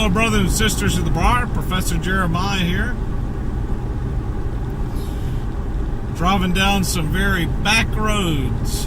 Hello, brothers and sisters of the bar. Professor Jeremiah here. Driving down some very back roads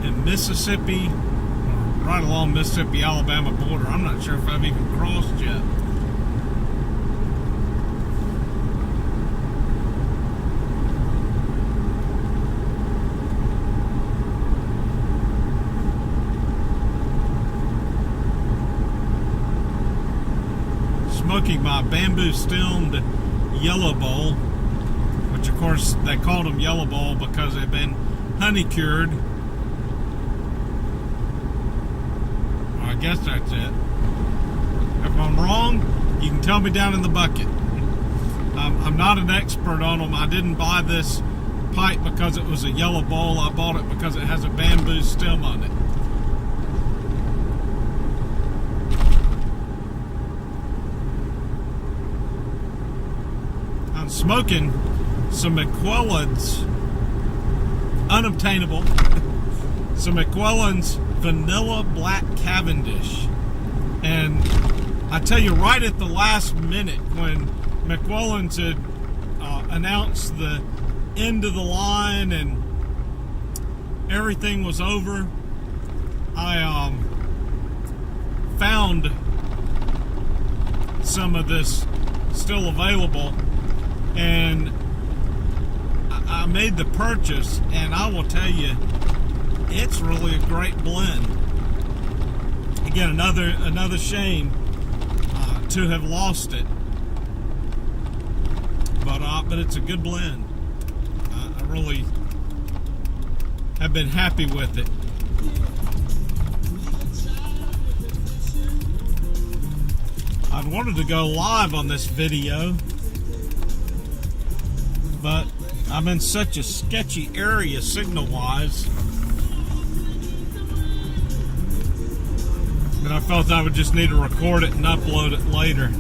in Mississippi, right along Mississippi-Alabama border. I'm not sure if I've even crossed yet. Smoking my bamboo stemmed yellow bowl, which of course they called them yellow bowl because they've been honey cured. Well, I guess that's it. If I'm wrong, you can tell me down in the bucket. I'm not an expert on them. I didn't buy this pipe because it was a yellow bowl. I bought it because it has a bamboo stem on it. Smoking some McQuillan's unobtainable, some McQuillan's Vanilla Black Cavendish. And I tell you, right at the last minute when McQuillan's had announced the end of the line and everything was over, I found some of this still available. And I made the purchase, and I will tell you, it's really a great blend. Again, another shame to have lost it, but it's a good blend. I really have been happy with it. I'd wanted to go live on this video, but I'm in such a sketchy area signal-wise that I felt I would just need to record it and upload it later.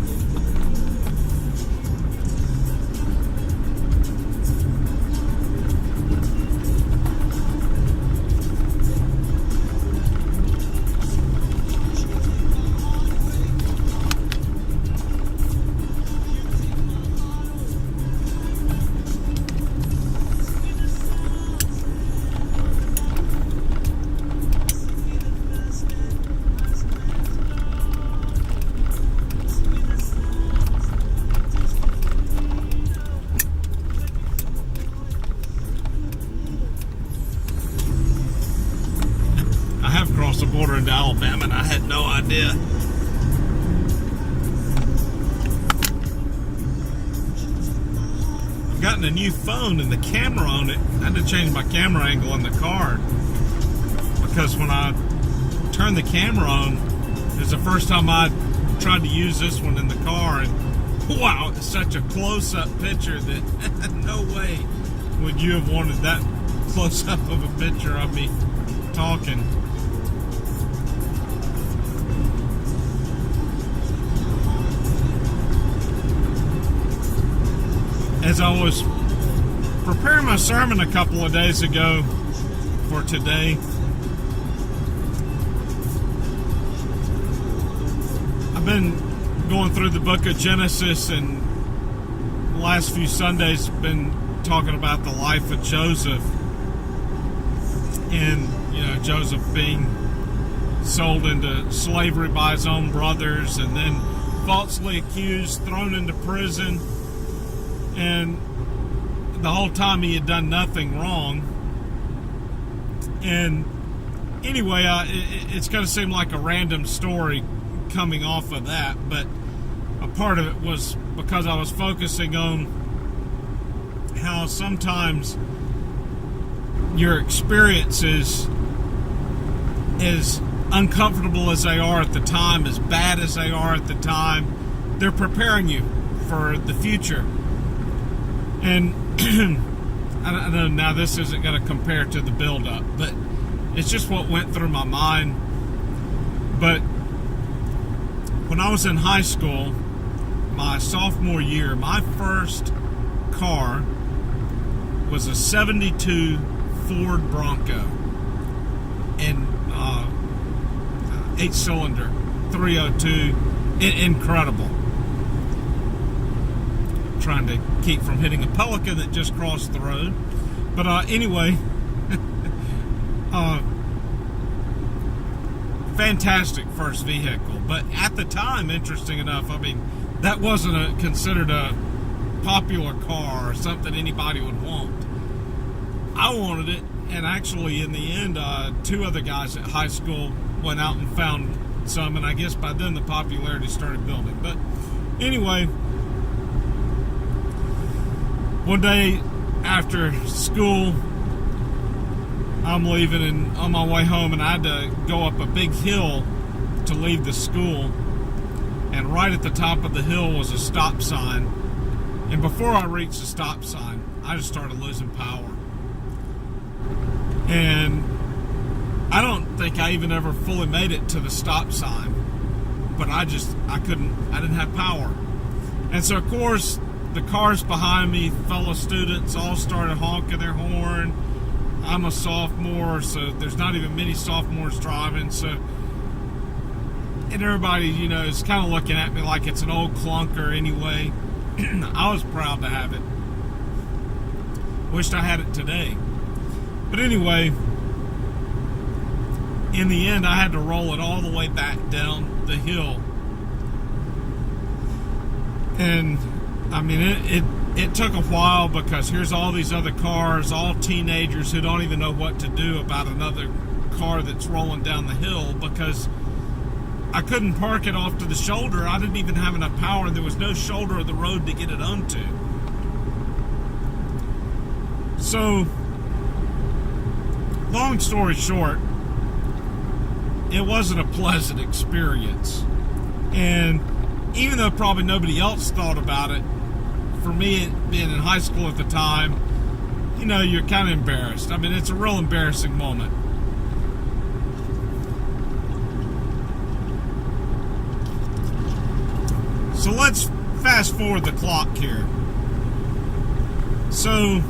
Across the border into Alabama, and I had no idea. I've gotten a new phone, and the camera on it, I had to change my camera angle in the car because when I turned the camera on, it was the first time I tried to use this one in the car, and wow, it's such a close-up picture that no way would you have wanted that close-up of a picture of me talking. As I was preparing my sermon a couple of days ago for today, I've been going through the book of Genesis, and the last few Sundays been talking about the life of Joseph, and Joseph being sold into slavery by his own brothers, and then falsely accused, thrown into prison. And the whole time he had done nothing wrong. And anyway, it's going to seem like a random story coming off of that, but a part of it was because I was focusing on how sometimes your experiences, as uncomfortable as they are at the time, as bad as they are at the time, they're preparing you for the future. And I know now this isn't going to compare to the build-up, but it's just what went through my mind. But when I was in high school, my sophomore year, my first car was a 72 Ford Bronco. And 8-cylinder 302. Incredible. Trying to keep from hitting a pelican that just crossed the road. But anyway, fantastic first vehicle. But at the time, interesting enough, I mean, that wasn't considered a popular car or something anybody would want. I wanted it, and actually in the end, 2 other guys at high school went out and found some, and I guess by then the popularity started building. But anyway, one day after school, I'm leaving and on my way home, and I had to go up a big hill to leave the school, and right at the top of the hill was a stop sign, and before I reached the stop sign, I just started losing power. And I don't think I even ever fully made it to the stop sign, but I didn't have power. And so of course the cars behind me, fellow students, all started honking their horn. I'm a sophomore, so there's not even many sophomores driving, so, and everybody, you know, is kind of looking at me like it's an old clunker anyway. I was proud to have it. Wished I had it today. But anyway, in the end, I had to roll it all the way back down the hill. And, I mean, it took a while, because here's all these other cars, all teenagers who don't even know what to do about another car that's rolling down the hill, because I couldn't park it off to the shoulder. I didn't even have enough power, and there was no shoulder of the road to get it onto. So, long story short, it wasn't a pleasant experience. And even though probably nobody else thought about it, for me, being in high school at the time, you know, you're kind of embarrassed. I mean, it's a real embarrassing moment. So let's fast forward the clock here. So,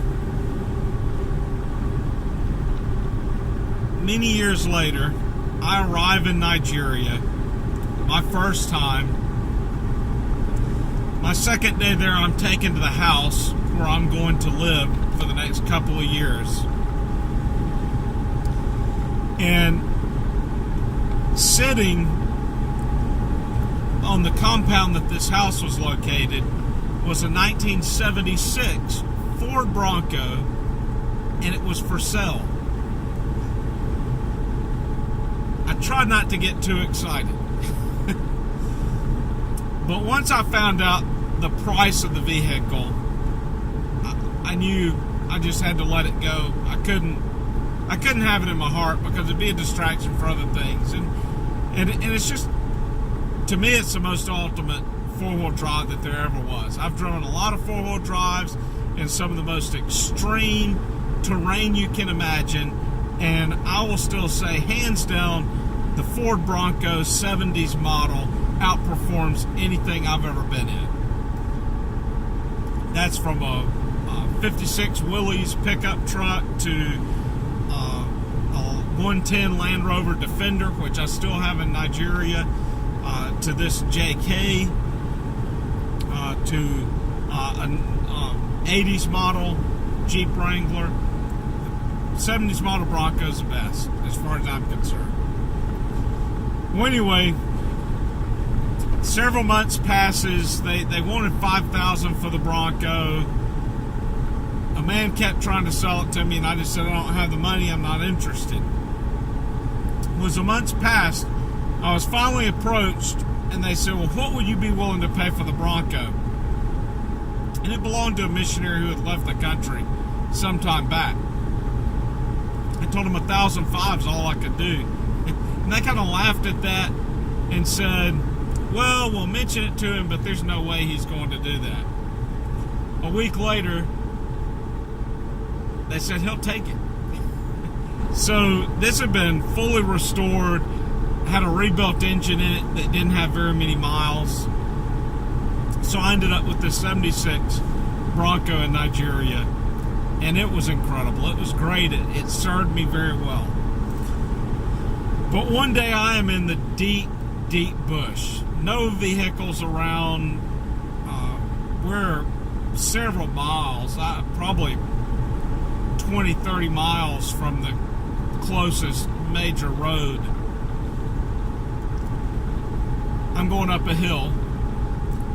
many years later, I arrive in Nigeria, my first time. My second day there, I'm taken to the house where I'm going to live for the next couple of years. And sitting on the compound that this house was located was a 1976 Ford Bronco, and it was for sale. I tried not to get too excited. But once I found out the price of the vehicle, I knew I just had to let it go. I couldn't have it in my heart, because it'd be a distraction for other things. And it's just, to me, it's the most ultimate four-wheel drive that there ever was. I've driven a lot of four-wheel drives in some of the most extreme terrain you can imagine, and I will still say, hands down, the Ford Bronco 70s model outperforms anything I've ever been in. That's from a 56 Willys pickup truck to a 110 Land Rover Defender, which I still have in Nigeria, to this JK, to an 80s model Jeep Wrangler. 70s model Bronco is the best, as far as I'm concerned. Well, anyway, several months passes. They wanted $5,000 for the Bronco. A man kept trying to sell it to me, and I just said, I don't have the money, I'm not interested. As the months passed, I was finally approached, and they said, well, what would you be willing to pay for the Bronco? And it belonged to a missionary who had left the country some time back. I told him $1,005 is all I could do. And they kind of laughed at that and said, well, we'll mention it to him, but there's no way he's going to do that. A week later, they said he'll take it. So this had been fully restored, had a rebuilt engine in it that didn't have very many miles. So I ended up with this 76 Bronco in Nigeria, and it was incredible. It was great. It served me very well. But one day I am in the deep, deep bush. No vehicles around. We're several miles, probably 20, 30 miles from the closest major road. I'm going up a hill,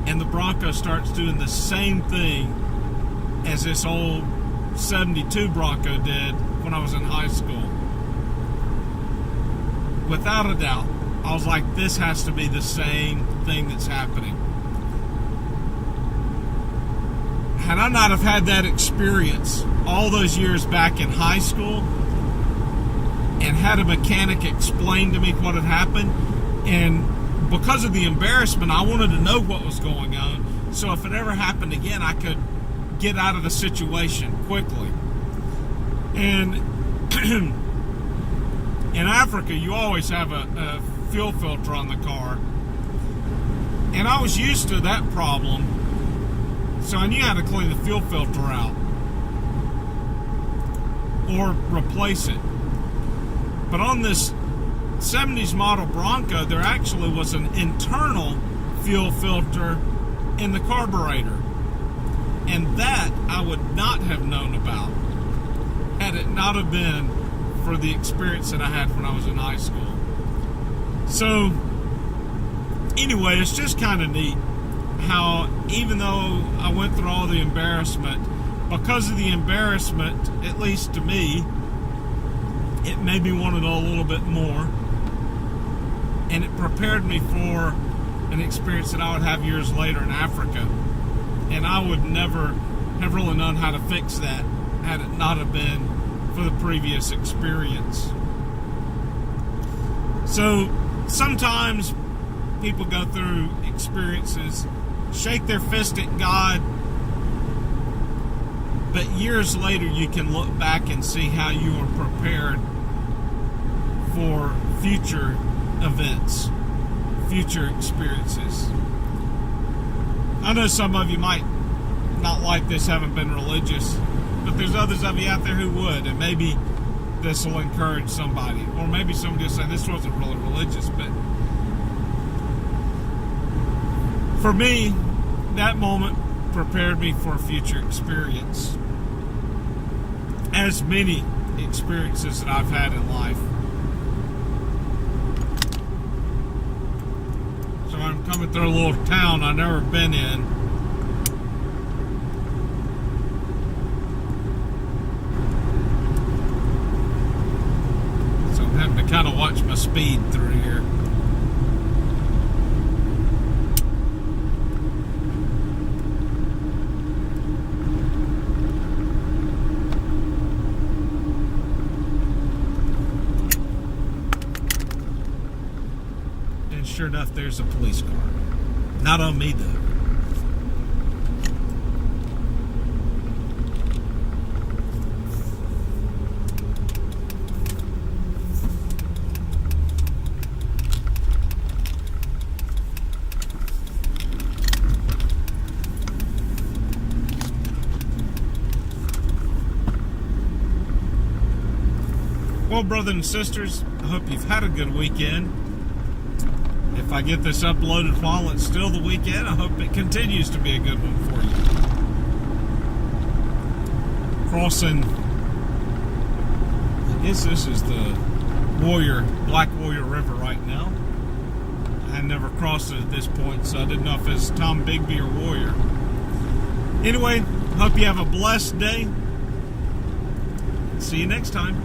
and the Bronco starts doing the same thing as this old 72 Bronco did when I was in high school. Without a doubt, I was like, this has to be the same thing that's happening. Had I not have had that experience all those years back in high school and had a mechanic explain to me what had happened, and because of the embarrassment, I wanted to know what was going on, so if it ever happened again, I could get out of the situation quickly. And in Africa, you always have a fuel filter on the car, and I was used to that problem, so I knew how to clean the fuel filter out or replace it. But on this 70s model Bronco, there actually was an internal fuel filter in the carburetor, and that I would not have known about had it not have been for the experience that I had when I was in high school. So anyway, it's just kind of neat how, even though I went through all the embarrassment, because of the embarrassment, at least to me, it made me want to know a little bit more, and it prepared me for an experience that I would have years later in Africa. And I would never have really known how to fix that had it not have been for the previous experience. So sometimes people go through experiences, shake their fist at God, but years later you can look back and see how you were prepared for future events, future experiences. I know some of you might not like this, haven't been religious, but there's others of you out there who would, and maybe this will encourage somebody, or maybe somebody will say this wasn't really religious, but for me, that moment prepared me for a future experience, as many experiences that I've had in life. So I'm coming through a little town I've never been in. So I'm having to kind of watch my speed through here. Sure enough, there's a police car. Not on me, though. Well, brothers and sisters, I hope you've had a good weekend. If I get this uploaded while it's still the weekend, I hope it continues to be a good one for you. Crossing, I guess this is the Black Warrior River right now. I never crossed it at this point, so I didn't know if it's Tom Bigby or Warrior. Anyway, hope you have a blessed day. See you next time.